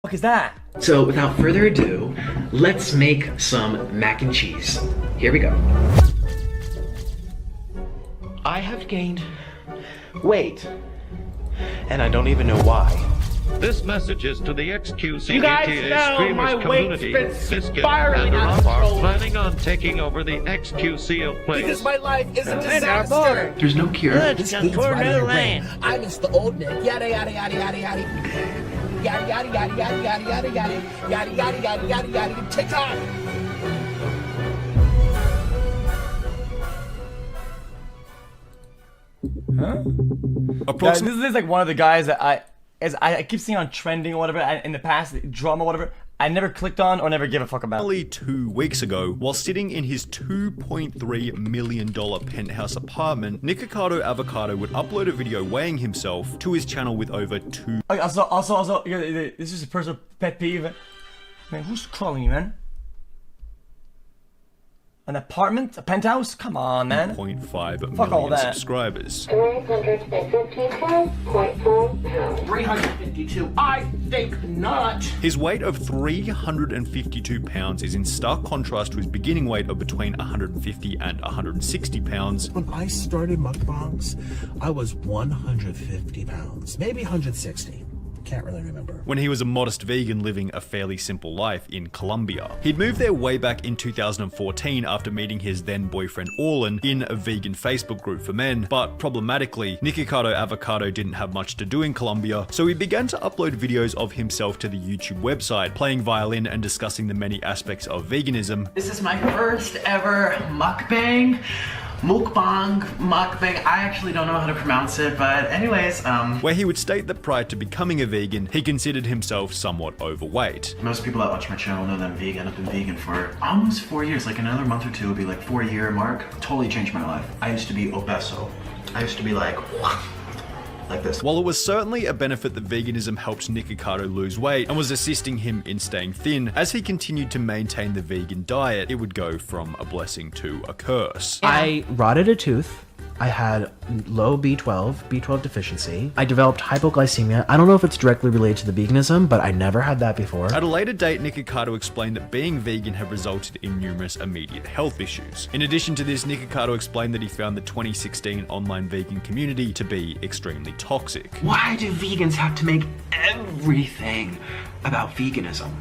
What is that? So without further ado, let's make some mac and cheese. Here we go. I have gained weight, and I don't even know why. This message is to the xQc You guys GTA know streamers my weight's community. been Biscuit spiraling and out of Rob are control. planning on taking over the xQc place. Because my life is a disaster. There's no cure. This feeds right in your brain. I miss the old Nick. Yada yada yada yada yada. Yada yada yada yada yada yada yada. Yada yada yada yada yada. TikTok. Huh? Guys, this is like one of the guys that I keep seeing on trending or whatever in the past, drama or whatever. I never clicked on or never give a fuck about. Only 2 weeks ago, while sitting in his $2.3 million penthouse apartment, Nikocado Avocado would upload a video weighing himself to his channel with over 2. Also, this is a personal pet peeve. Man, who's calling you, man? An apartment? A penthouse? Come on, man. 2.5 Fuck all million that. subscribers. 355.4 pounds. 352. I think not. His weight of 352 pounds is in stark contrast to his beginning weight of between 150 and 160 pounds. When I started mukbangs, I was 150 pounds, maybe 160. Can't really remember. When he was a modest vegan living a fairly simple life in Colombia. He'd moved there way back in 2014 after meeting his then boyfriend Orlin in a vegan Facebook group for men, but problematically, Nikocado Avocado didn't have much to do in Colombia, so he began to upload videos of himself to the YouTube website, playing violin and discussing the many aspects of veganism. This is my first ever mukbang. Mukbang. I actually don't know how to pronounce it, but anyways, where he would state that prior to becoming a vegan, he considered himself somewhat overweight. Most people that watch my channel know that I'm vegan. I've been vegan for almost 4 years. Like another month or two would be like 4-year mark. Totally changed my life. I used to be obeso. I used to be like this. While it was certainly a benefit that veganism helped Nikocado lose weight and was assisting him in staying thin, as he continued to maintain the vegan diet, it would go from a blessing to a curse. I rotted a tooth. I had low B12 deficiency. I developed hypoglycemia. I don't know if it's directly related to the veganism, but I never had that before. At a later date, Nikocado explained that being vegan had resulted in numerous immediate health issues. In addition to this, Nikocado explained that he found the 2016 online vegan community to be extremely toxic. why do vegans have to make everything about veganism?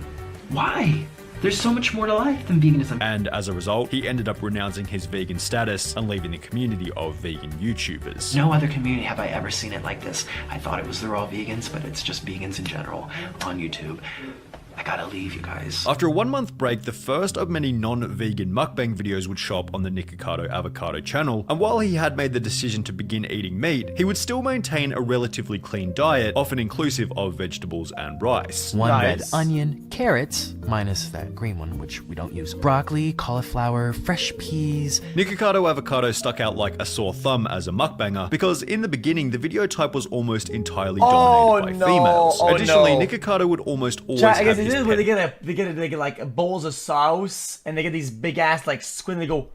Why? There's so much more to life than veganism. And as a result, he ended up renouncing his vegan status and leaving the community of vegan YouTubers. No other community have I ever seen it like this. I thought it was they're all vegans, but it's just vegans in general on YouTube. I gotta leave, you guys. After a 1-month break, the first of many non-vegan mukbang videos would show up on the Nikocado Avocado channel, and while he had made the decision to begin eating meat, he would still maintain a relatively clean diet, often inclusive of vegetables and rice. One red Nice. onion, carrots, minus that green one, which we don't use, broccoli, cauliflower, fresh peas. Nikocado Avocado stuck out like a sore thumb as a mukbanger, because in the beginning, the video type was almost entirely dominated by females. Additionally, Nikocado would almost always I have guess his it is where pet- they get like bowls of sauce and they get these big ass like squid and they go.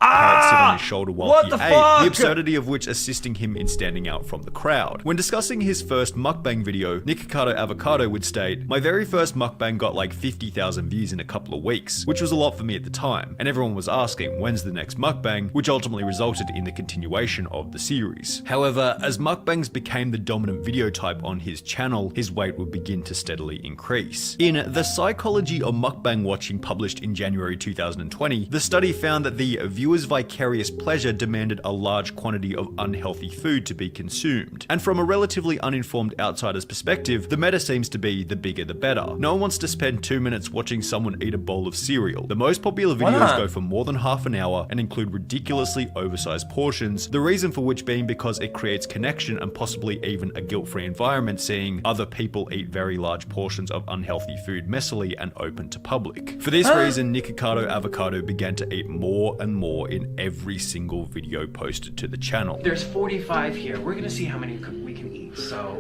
Parrot sit on his shoulder while What he the ate, fuck? the absurdity of which assisting him in standing out from the crowd. When discussing his first mukbang video, Nikocado Avocado would state, "My very first mukbang got like 50,000 views in a couple of weeks, which was a lot for me at the time, and everyone was asking when's the next mukbang, which ultimately resulted in the continuation of the series." However, as mukbangs became the dominant video type on his channel, his weight would begin to steadily increase. In The Psychology of Mukbang Watching, published in January 2020, the study found that the viewer's vicarious pleasure demanded a large quantity of unhealthy food to be consumed. And from a relatively uninformed outsider's perspective, the meta seems to be the bigger the better. No one wants to spend 2 minutes watching someone eat a bowl of cereal. The most popular videos go for more than half an hour and include ridiculously oversized portions, the reason for which being because it creates connection and possibly even a guilt-free environment, seeing other people eat very large portions of unhealthy food messily and open to public. For this reason, Nikocado Avocado began to eat more and more in every single video posted to the channel. There's 45 here. We're gonna see how many we can eat. So,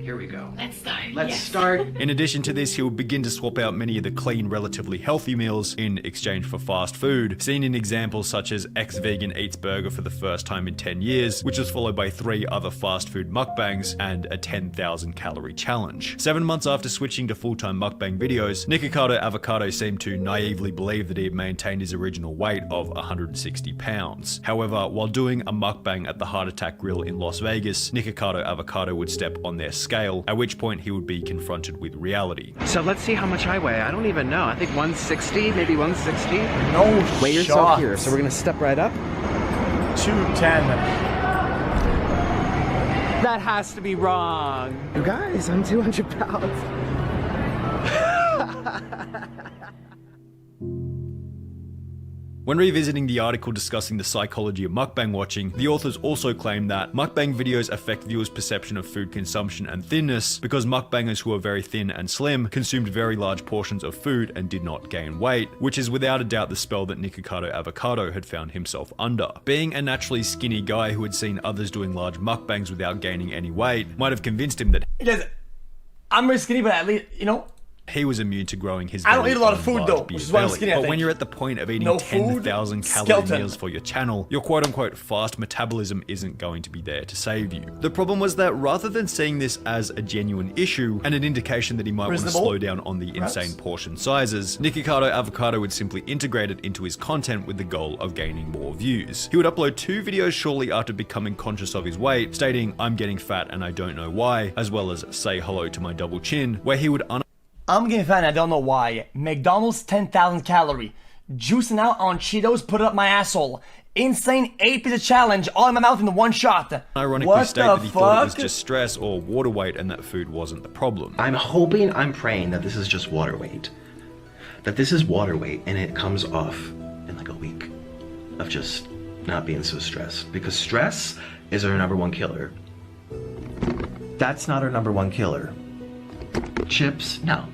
here Here we go. Let's start. Let's start. In addition to this, he would begin to swap out many of the clean, relatively healthy meals in exchange for fast food, seen in examples such as ex-vegan eats burger for the first time in 10 years, which was followed by 3 other fast food mukbangs and a 10,000 calorie challenge. 7 months after switching to full-time mukbang videos, Nikocado Avocado seemed to naively believe that he had maintained his original weight of 160 pounds. However, while doing a mukbang at the Heart Attack Grill in Las Vegas, Nikocado Avocado would step on their scale, at which point he would be confronted with reality. So let's see how much I weigh. I don't even know. I think 160, maybe 160. No Weigh yourself shot. here. So we're gonna step right up. 210. That has to be wrong. You guys, I'm 200 pounds. When revisiting the article discussing the psychology of mukbang watching, the authors also claim that mukbang videos affect viewers' perception of food consumption and thinness because mukbangers who are very thin and slim consumed very large portions of food and did not gain weight, which is without a doubt the spell that Nikocado Avocado had found himself under. Being a naturally skinny guy who had seen others doing large mukbangs without gaining any weight might have convinced him that Guys, I'm very skinny, but at least, you know, he was immune to growing his I don't belly eat a lot of on food, large though, beer which is why I'm belly. skinny, I But when think. you're at the point of eating No food, 10,000 calorie skeleton. meals for your channel, your quote-unquote fast metabolism isn't going to be there to save you. The problem was that rather than seeing this as a genuine issue and an indication that he might want to Reasonable. slow down on the insane portion sizes, Nikocado Avocado would simply integrate it into his content with the goal of gaining more views. He would upload 2 videos shortly after becoming conscious of his weight, stating, "I'm getting fat and I don't know why," as well as "say hello to my double chin," where he would I'm getting fat and I don't know why. McDonald's 10,000 calorie. Juicing out on Cheetos, put it up my asshole. Insane 8-pizza challenge, all in my mouth in one shot. ironically What state the that he thought it was fuck? just stress or water weight and that food wasn't the problem. I'm hoping, I'm praying that this is just water weight. That this is water weight and it comes off in like a week of just not being so stressed. Because stress is our #1 killer. That's not our #1 killer. Chips? No.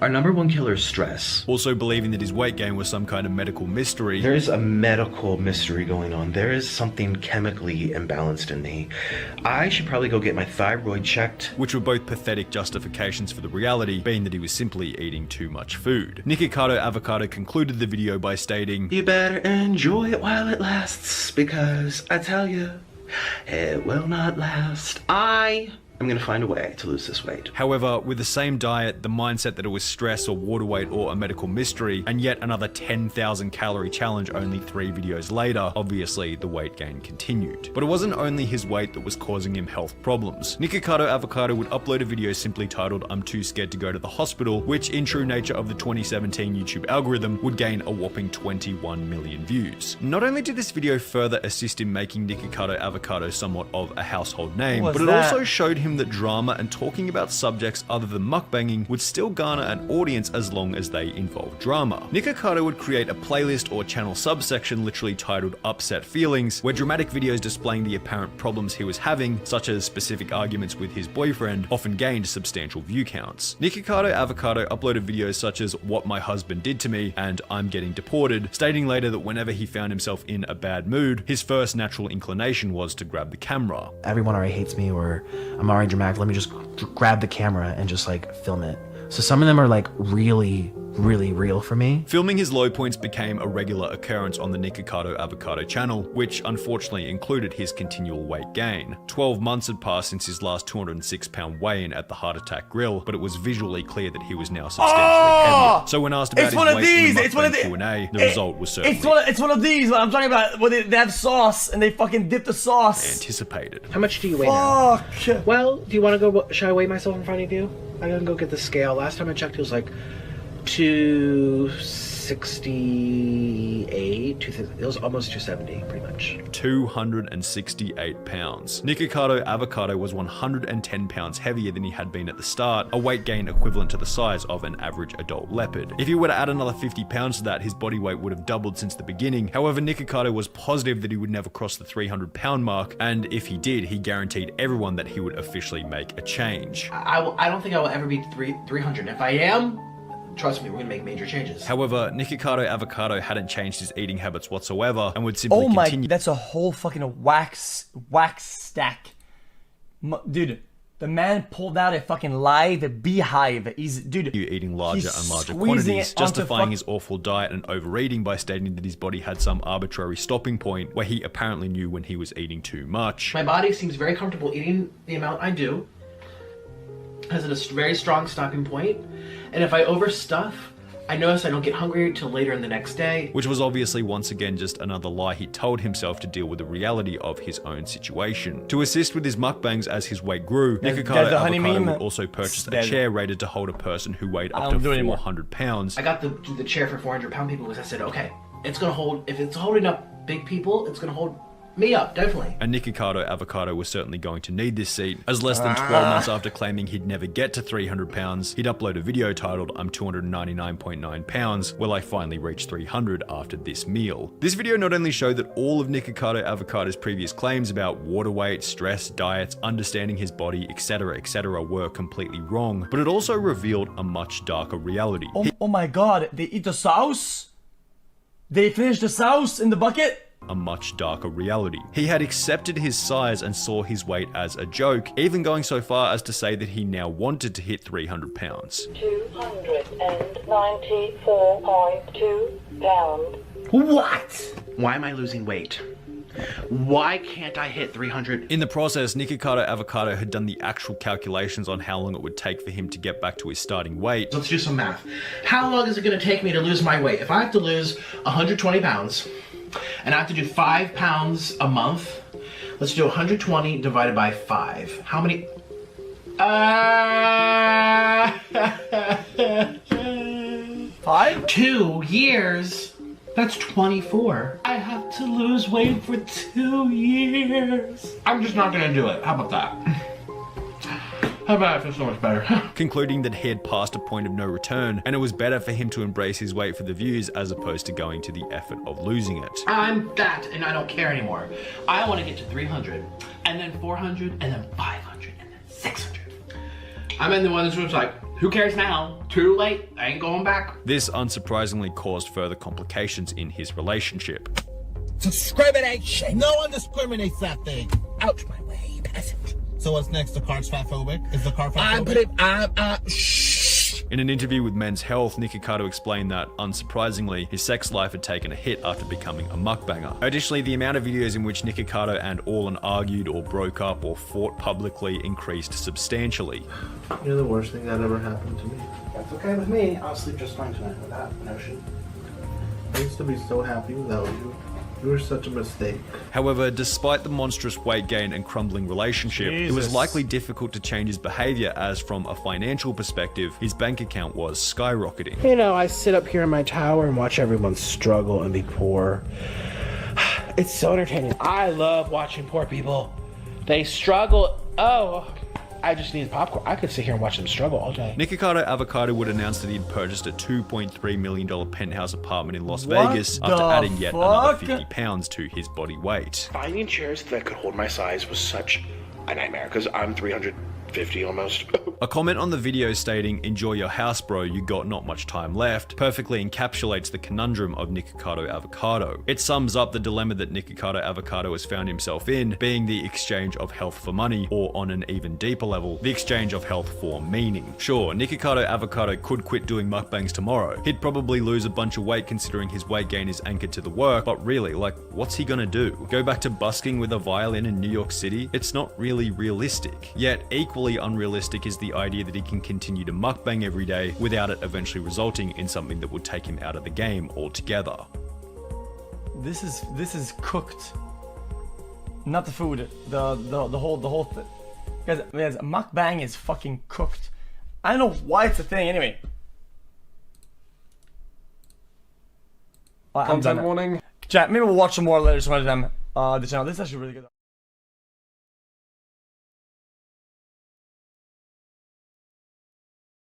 Our #1 killer is stress. Also believing that his weight gain was some kind of medical mystery. There is a medical mystery going on. There is something chemically imbalanced in me. I should probably go get my thyroid checked. Which were both pathetic justifications for the reality, being that he was simply eating too much food. Nikocado Avocado concluded the video by stating, You better enjoy it while it lasts, because I tell you, it will not last. I'm gonna find a way to lose this weight. However, with the same diet, the mindset that it was stress or water weight or a medical mystery, and yet another 10,000 calorie challenge only 3 videos later, obviously the weight gain continued. But it wasn't only his weight that was causing him health problems. Nikocado Avocado would upload a video simply titled "I'm too scared to go to the hospital," which in true nature of the 2017 YouTube algorithm would gain a whopping 21 million views. Not only did this video further assist in making Nikocado Avocado somewhat of a household name, What's but it that? also showed him that drama and talking about subjects other than mukbanging would still garner an audience as long as they involve drama. Nikocado would create a playlist or channel subsection literally titled Upset Feelings, where dramatic videos displaying the apparent problems he was having, such as specific arguments with his boyfriend, often gained substantial view counts. Nikocado Avocado uploaded videos such as What My Husband Did to Me and I'm Getting Deported, stating later that whenever he found himself in a bad mood, his first natural inclination was to grab the camera. Everyone already hates me, or I'm already dramatic. Let me just grab the camera and just like film it. So some of them are like really real for me. Filming his low points became a regular occurrence on the Nikocado Avocado channel, which unfortunately included his continual weight gain. 12 months had passed since his last 206-pound weigh-in at the Heart Attack Grill, but it was visually clear that he was now substantially heavier. So when asked about It's his one of weight in these, the it's one of mukbang the- Q&A, the result was certainly It's one of these, what I'm talking about, where they have sauce and they fucking dip the sauce. anticipated. How much do you weigh now? Fuck. Well, do you want to go? Should I weigh myself in front of you? I'm gonna go get the scale. Last time I checked, it was like 268. It was almost 270, pretty much. 268 pounds. Nikocado Avocado was 110 pounds heavier than he had been at the start, a weight gain equivalent to the size of an average adult leopard. If he were to add another 50 pounds to that, his body weight would have doubled since the beginning. However, Nikocado was positive that he would never cross the 300-pound mark, and if he did, he guaranteed everyone that he would officially make a change. I don't think I will ever beat 300. If I am, trust me, we're gonna make major changes. However, Nikocado Avocado hadn't changed his eating habits whatsoever and would simply Oh my, continue. that's a whole fucking wax stack. Dude, The man pulled out a fucking live beehive. He's, dude. You eating larger he's and larger squeezing quantities, it onto justifying his awful diet and overeating by stating that his body had some arbitrary stopping point where he apparently knew when he was eating too much. My body seems very comfortable eating the amount I do. Has a very strong stopping point. And if I overstuff, I notice I don't get hungry until later in the next day. Which was obviously once again just another lie he told himself to deal with the reality of his own situation. To assist with his mukbangs as his weight grew, Nikocado Avocado would also purchase a chair rated to hold a person who weighed up to 400 pounds. I got the chair for 400 pound people because I said, okay, it's gonna hold, if it's holding up big people, it's gonna hold me up, definitely. And Nikocado Avocado was certainly going to need this seat, as less than 12 months after claiming he'd never get to 300 pounds, he'd upload a video titled I'm 299.9 pounds, will I finally reach 300 after this meal. This video not only showed that all of Nikocado Avocado's previous claims about water weight, stress, diets, understanding his body, etc. were completely wrong, but it also revealed a much darker reality. Oh my god, they eat the sauce? They finished the sauce in the bucket? A much darker reality. He had accepted his size and saw his weight as a joke, even going so far as to say that he now wanted to hit 300 pounds. 294.2 pounds. What? Why am I losing weight? Why can't I hit 300? In the process, Nikocado Avocado had done the actual calculations on how long it would take for him to get back to his starting weight. Let's do some math. How long is it gonna take me to lose my weight? If I have to lose 120 pounds, and I have to do 5 pounds a month, let's do 120 divided by 5. How many? 5? 2 years. That's 24. I have to lose weight for 2 years. I'm just not gonna do it. How about that? How about I feel so much better? Concluding that he had passed a point of no return, and it was better for him to embrace his weight for the views as opposed to going to the effort of losing it. I'm that, and I don't care anymore. I want to get to 300, and then 400, and then 500, and then 600. I'm in the one that's like, who cares now? Too late. I ain't going back. This unsurprisingly caused further complications in his relationship. Discrimination! No one discriminates that thing. Ouch my way, peasant. So what's next? The car's fatphobic? Is the car fatphobic? Shh. In an interview with Men's Health, Nikocado explained that, unsurprisingly, his sex life had taken a hit after becoming a mukbanger. Additionally, the amount of videos in which Nikocado and Orlan argued or broke up or fought publicly increased substantially. You're the worst thing that ever happened to me. That's okay with me. I'll sleep just fine tonight without notion. I used to be so happy without you. You were such a mistake. However, despite the monstrous weight gain and crumbling relationship, it was likely difficult to change his behavior as, from a financial perspective, his bank account was skyrocketing. You know, I sit up here in my tower and watch everyone struggle and be poor. It's so entertaining. I love watching poor people. They struggle. Oh, I just need popcorn. I could sit here and watch them struggle all day. Nikocado Avocado would announce that he'd purchased a $2.3 million penthouse apartment in Las Vegas after adding yet another 50 pounds to his body weight. Finding chairs that could hold my size was such a nightmare because I'm 350 almost. A comment on the video stating, "Enjoy your house, bro, you got not much time left," perfectly encapsulates the conundrum of Nikocado Avocado. It sums up the dilemma that Nikocado Avocado has found himself in, being the exchange of health for money, or on an even deeper level, the exchange of health for meaning. Sure, Nikocado Avocado could quit doing mukbangs tomorrow. He'd probably lose a bunch of weight considering his weight gain is anchored to the work, but really, like, what's he gonna do? Go back to busking with a violin in New York City? It's not really realistic. Yet, equally unrealistic is the idea that he can continue to mukbang every day without it eventually resulting in something that would take him out of the game altogether. This is cooked. Not the food. The whole thing. Guys, mukbang is fucking cooked. I don't know why it's a thing anyway. I'm done. Content warning. Chat, maybe we'll watch some more later some other time. The channel. This is actually really good.